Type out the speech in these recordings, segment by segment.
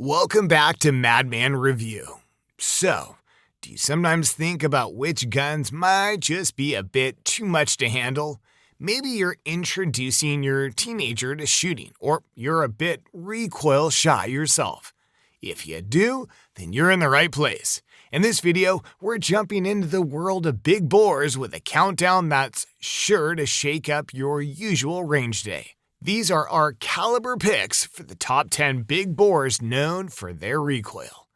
Welcome back to Madman Review. So, do you sometimes think about which guns might just be a bit too much to handle? Maybe you're introducing your teenager to shooting, or you're a bit recoil shy yourself. If you do, then you're in the right place. In this video, we're jumping into the world of big bores with a countdown that's sure to shake up your usual range day. These are our caliber picks for the top 10 big bores known for their recoil.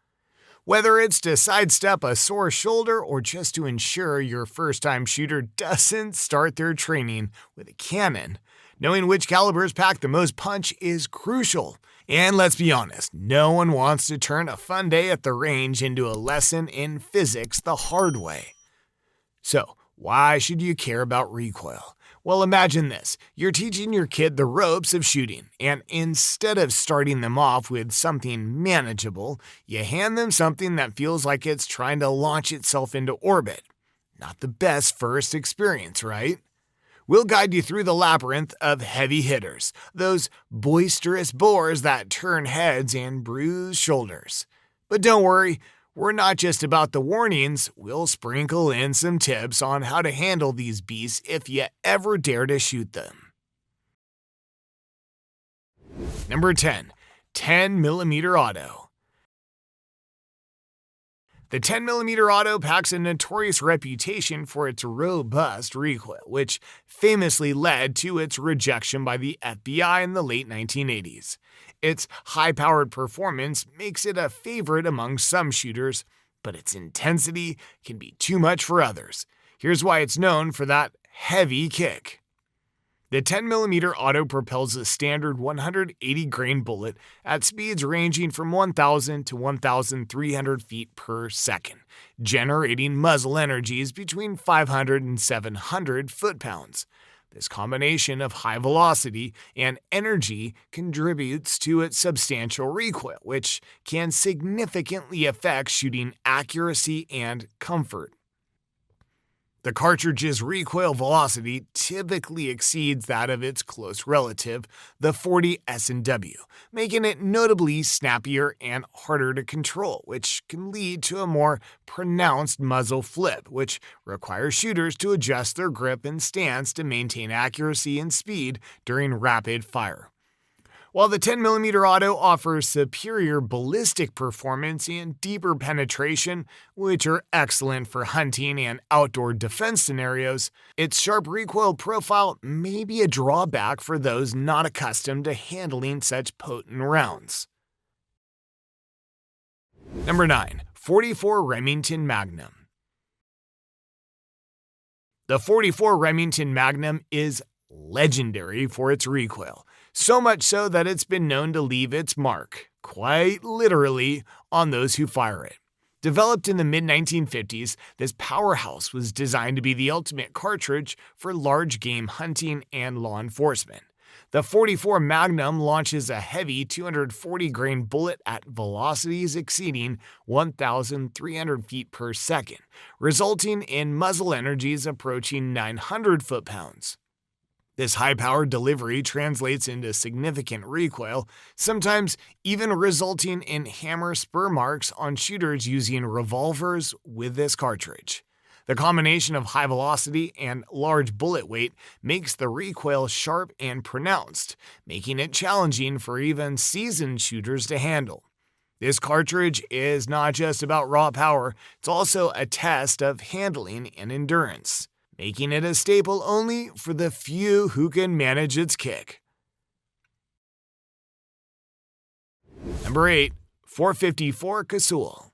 Whether it's to sidestep a sore shoulder or just to ensure your first-time shooter doesn't start their training with a cannon, knowing which calibers pack the most punch is crucial. And let's be honest, no one wants to turn a fun day at the range into a lesson in physics the hard way. So, why should you care about recoil? Well, imagine this. You're teaching your kid the ropes of shooting, and instead of starting them off with something manageable, you hand them something that feels like it's trying to launch itself into orbit. Not the best first experience, right? We'll guide you through the labyrinth of heavy hitters, those boisterous bores that turn heads and bruise shoulders. But don't worry, we're not just about the warnings, we'll sprinkle in some tips on how to handle these beasts if you ever dare to shoot them. Number 10. 10mm Auto. The 10mm Auto packs a notorious reputation for its robust recoil, which famously led to its rejection by the FBI in the late 1980s. Its high-powered performance makes it a favorite among some shooters, but its intensity can be too much for others. Here's why it's known for that heavy kick. The 10mm Auto propels a standard 180-grain bullet at speeds ranging from 1,000 to 1,300 feet per second, generating muzzle energies between 500 and 700 foot-pounds. This combination of high velocity and energy contributes to its substantial recoil, which can significantly affect shooting accuracy and comfort. The cartridge's recoil velocity typically exceeds that of its close relative, the .40 S&W, making it notably snappier and harder to control, which can lead to a more pronounced muzzle flip, which requires shooters to adjust their grip and stance to maintain accuracy and speed during rapid fire. While the 10mm Auto offers superior ballistic performance and deeper penetration, which are excellent for hunting and outdoor defense scenarios, its sharp recoil profile may be a drawback for those not accustomed to handling such potent rounds. Number 9. 44 Remington Magnum. The 44 Remington Magnum is legendary for its recoil, so much so that it's been known to leave its mark, quite literally, on those who fire it. Developed in the mid-1950s, this powerhouse was designed to be the ultimate cartridge for large game hunting and law enforcement. The 44 Magnum launches a heavy 240-grain bullet at velocities exceeding 1,300 feet per second, resulting in muzzle energies approaching 900 foot-pounds. This high-powered delivery translates into significant recoil, sometimes even resulting in hammer spur marks on shooters using revolvers with this cartridge. The combination of high velocity and large bullet weight makes the recoil sharp and pronounced, making it challenging for even seasoned shooters to handle. This cartridge is not just about raw power, it's also a test of handling and endurance, making it a staple only for the few who can manage its kick. Number 8. 454 Casso.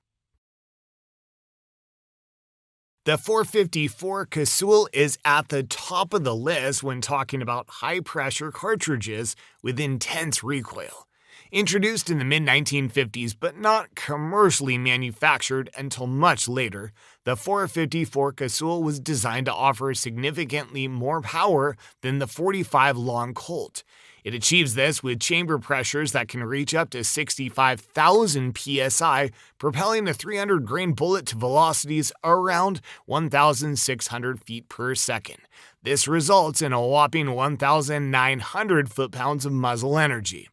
The 454 Casso is at the top of the list when talking about high-pressure cartridges with intense recoil. Introduced in the mid-1950s but not commercially manufactured until much later, the 454 Casso was designed to offer significantly more power than the .45 Long Colt. It achieves this with chamber pressures that can reach up to 65,000 psi, propelling a 300-grain bullet to velocities around 1,600 feet per second. This results in a whopping 1,900 foot-pounds of muzzle energy.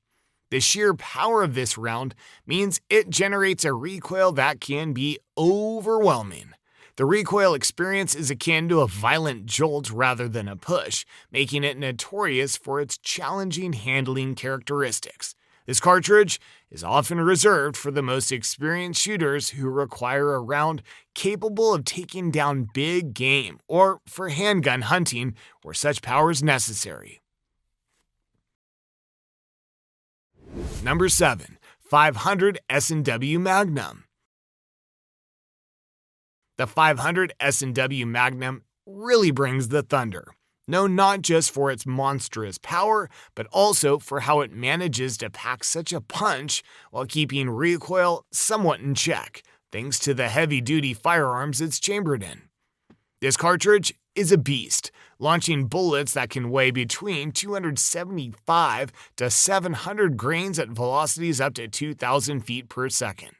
The sheer power of this round means it generates a recoil that can be overwhelming. The recoil experience is akin to a violent jolt rather than a push, making it notorious for its challenging handling characteristics. This cartridge is often reserved for the most experienced shooters who require a round capable of taking down big game, or for handgun hunting where such power is necessary. Number 7. 500 Snw Magnum. The 500 Snw Magnum really brings the thunder. Known not just for its monstrous power, but also for how it manages to pack such a punch while keeping recoil somewhat in check, thanks to the heavy-duty firearms it's chambered in. This cartridge is a beast, launching bullets that can weigh between 275 to 700 grains at velocities up to 2,000 feet per second.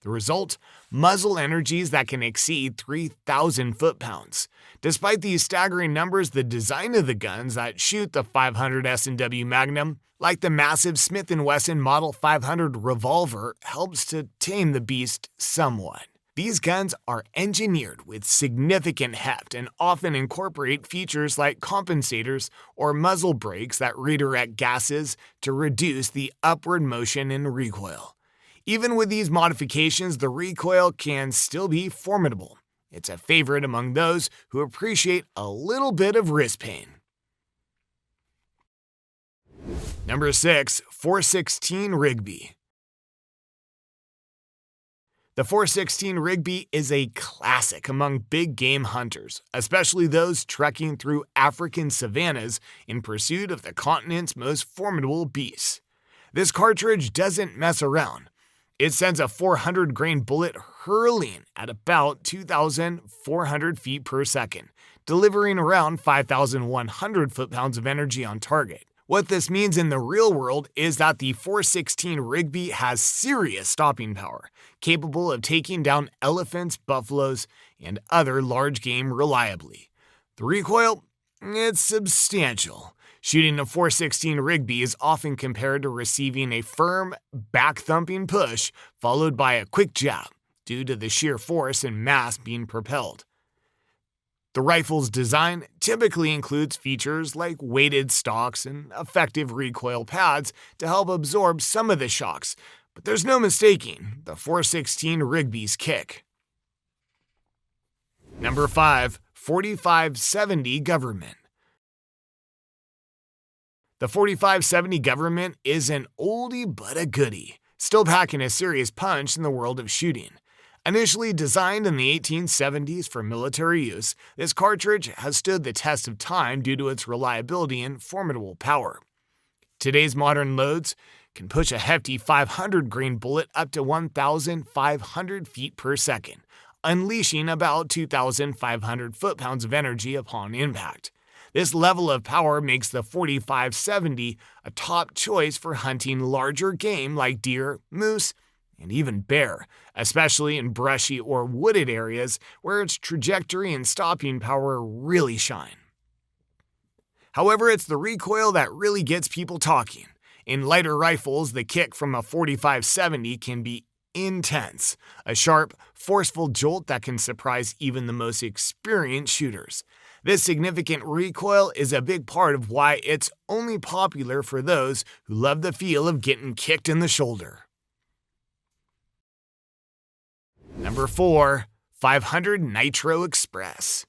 The result? Muzzle energies that can exceed 3,000 foot-pounds. Despite these staggering numbers, the design of the guns that shoot the 500 Snw Magnum, like the massive Smith & Wesson Model 500 revolver, helps to tame the beast somewhat. These guns are engineered with significant heft and often incorporate features like compensators or muzzle brakes that redirect gases to reduce the upward motion in recoil. Even with these modifications, the recoil can still be formidable. It's a favorite among those who appreciate a little bit of wrist pain. Number 6. 416 Rigby. The 416 Rigby is a classic among big game hunters, especially those trekking through African savannas in pursuit of the continent's most formidable beasts. This cartridge doesn't mess around. It sends a 400-grain bullet hurling at about 2,400 feet per second, delivering around 5,100 foot-pounds of energy on target. What this means in the real world is that the 416 Rigby has serious stopping power, capable of taking down elephants, buffaloes, and other large game reliably. The recoil? It's substantial. Shooting a 416 Rigby is often compared to receiving a firm, back-thumping push followed by a quick jab, due to the sheer force and mass being propelled. The rifle's design typically includes features like weighted stocks and effective recoil pads to help absorb some of the shocks, but there's no mistaking the 416 Rigby's kick. Number 5. 4570 Government. The 4570 Government is an oldie but a goodie, still packing a serious punch in the world of shooting. Initially designed in the 1870s for military use, this cartridge has stood the test of time due to its reliability and formidable power. Today's modern loads can push a hefty 500-grain bullet up to 1,500 feet per second, unleashing about 2,500 foot-pounds of energy upon impact. This level of power makes the 4570 a top choice for hunting larger game like deer, moose, and even bear, especially in brushy or wooded areas where its trajectory and stopping power really shine. However, it's the recoil that really gets people talking. In lighter rifles, the kick from a 4570 can be intense, a sharp, forceful jolt that can surprise even the most experienced shooters. This significant recoil is a big part of why it's only popular for those who love the feel of getting kicked in the shoulder. Number 4. 500 Nitro Express.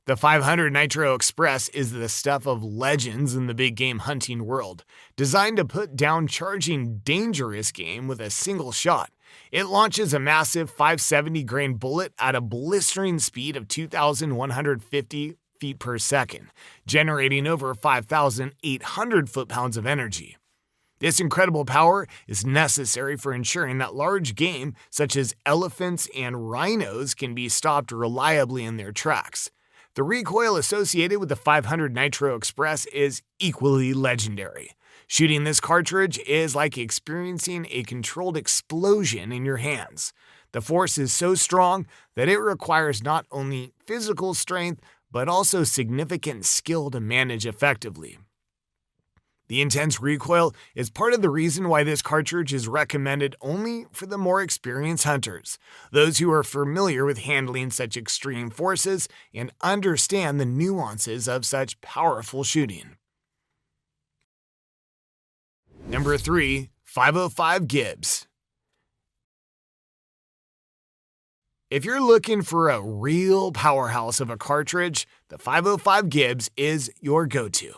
The 500 Nitro Express is the stuff of legends in the big game hunting world, designed to put down charging dangerous game with a single shot. It launches a massive 570-grain bullet at a blistering speed of 2,150 feet per second, generating over 5,800 foot-pounds of energy. This incredible power is necessary for ensuring that large game, such as elephants and rhinos, can be stopped reliably in their tracks. The recoil associated with the 500 Nitro Express is equally legendary. Shooting this cartridge is like experiencing a controlled explosion in your hands. The force is so strong that it requires not only physical strength, but also significant skill to manage effectively. The intense recoil is part of the reason why this cartridge is recommended only for the more experienced hunters, those who are familiar with handling such extreme forces and understand the nuances of such powerful shooting. Number 3. 505 Gibbs. If you're looking for a real powerhouse of a cartridge, the 505 Gibbs is your go-to.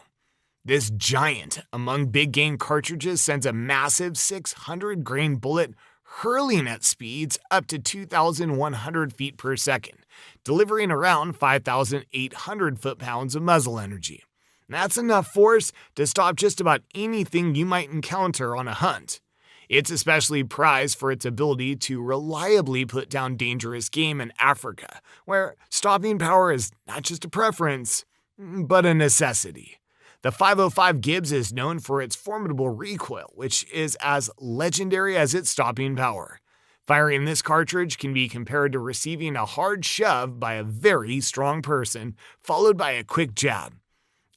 This giant among big game cartridges sends a massive 600 grain bullet hurling at speeds up to 2,100 feet per second, delivering around 5,800 foot-pounds of muzzle energy. That's enough force to stop just about anything you might encounter on a hunt. It's especially prized for its ability to reliably put down dangerous game in Africa, where stopping power is not just a preference, but a necessity. The 505 Gibbs is known for its formidable recoil, which is as legendary as its stopping power. Firing this cartridge can be compared to receiving a hard shove by a very strong person, followed by a quick jab.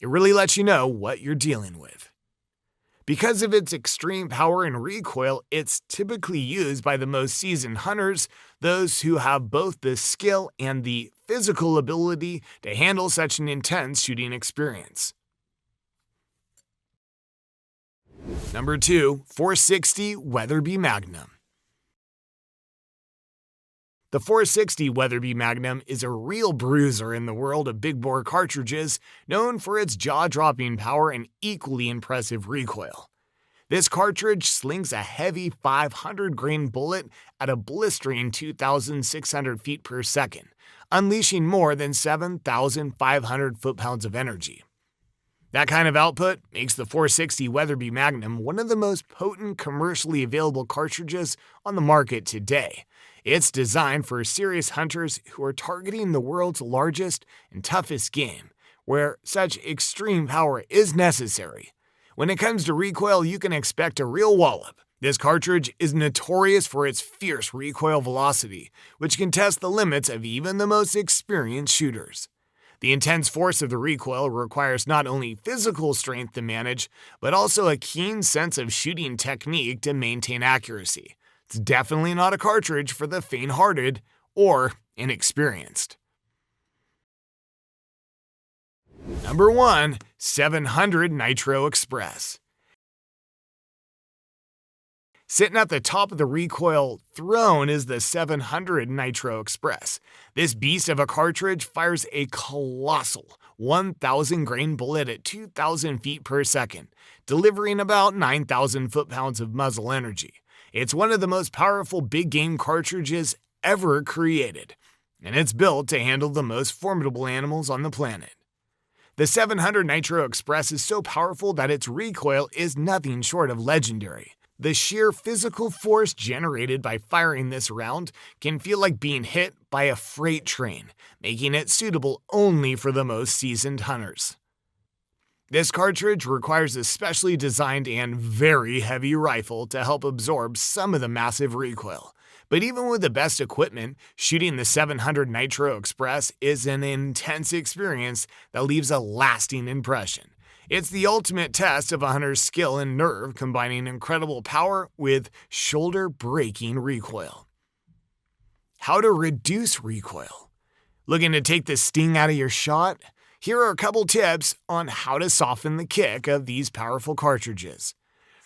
It really lets you know what you're dealing with. Because of its extreme power and recoil, it's typically used by the most seasoned hunters, those who have both the skill and the physical ability to handle such an intense shooting experience. Number 2. 460 Weatherbe Magnum. The 460 Weatherbe Magnum is a real bruiser in the world of big bore cartridges, known for its jaw-dropping power and equally impressive recoil. This cartridge slings a heavy 500 grain bullet at a blistering 2,600 feet per second, unleashing more than 7,500 foot-pounds of energy. That kind of output makes the 460 Weatherbe Magnum one of the most potent commercially available cartridges on the market today. It's designed for serious hunters who are targeting the world's largest and toughest game, where such extreme power is necessary. When it comes to recoil, you can expect a real wallop. This cartridge is notorious for its fierce recoil velocity, which can test the limits of even the most experienced shooters. The intense force of the recoil requires not only physical strength to manage, but also a keen sense of shooting technique to maintain accuracy. It's definitely not a cartridge for the faint-hearted or inexperienced. Number 1. 700 Nitro Express. Sitting at the top of the recoil throne is the 700 Nitro Express. This beast of a cartridge fires a colossal 1,000 grain bullet at 2,000 feet per second, delivering about 9,000 foot-pounds of muzzle energy. It's one of the most powerful big game cartridges ever created, and it's built to handle the most formidable animals on the planet. The 700 Nitro Express is so powerful that its recoil is nothing short of legendary. The sheer physical force generated by firing this round can feel like being hit by a freight train, making it suitable only for the most seasoned hunters. This cartridge requires a specially designed and very heavy rifle to help absorb some of the massive recoil. But even with the best equipment, shooting the 700 Nitro Express is an intense experience that leaves a lasting impression. It's the ultimate test of a hunter's skill and nerve, combining incredible power with shoulder-breaking recoil. How to reduce recoil? Looking to take the sting out of your shot? Here are a couple tips on how to soften the kick of these powerful cartridges.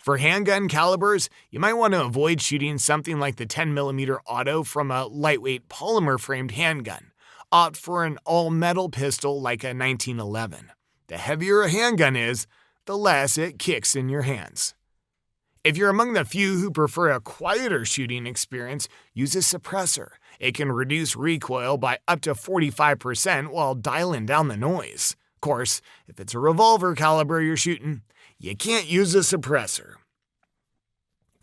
For handgun calibers, you might want to avoid shooting something like the 10mm auto from a lightweight polymer-framed handgun. Opt for an all-metal pistol like a 1911. The heavier a handgun is, the less it kicks in your hands. If you're among the few who prefer a quieter shooting experience, use a suppressor. It can reduce recoil by up to 45% while dialing down the noise. Of course, if it's a revolver caliber you're shooting, you can't use a suppressor.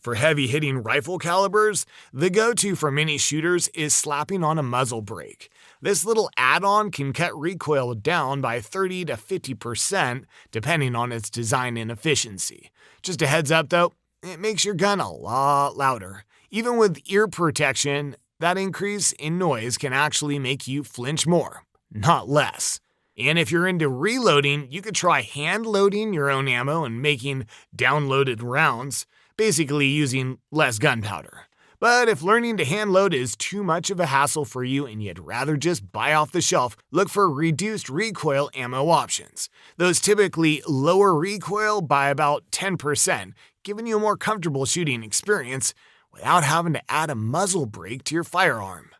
For heavy-hitting rifle calibers, the go-to for many shooters is slapping on a muzzle brake. This little add-on can cut recoil down by 30 to 50% depending on its design and efficiency. Just a heads up though, it makes your gun a lot louder. Even with ear protection, that increase in noise can actually make you flinch more, not less. And if you're into reloading, you could try hand loading your own ammo and making downloaded rounds, basically using less gunpowder. But if learning to hand load is too much of a hassle for you and you'd rather just buy off the shelf, look for reduced recoil ammo options. Those typically lower recoil by about 10%, giving you a more comfortable shooting experience without having to add a muzzle brake to your firearm.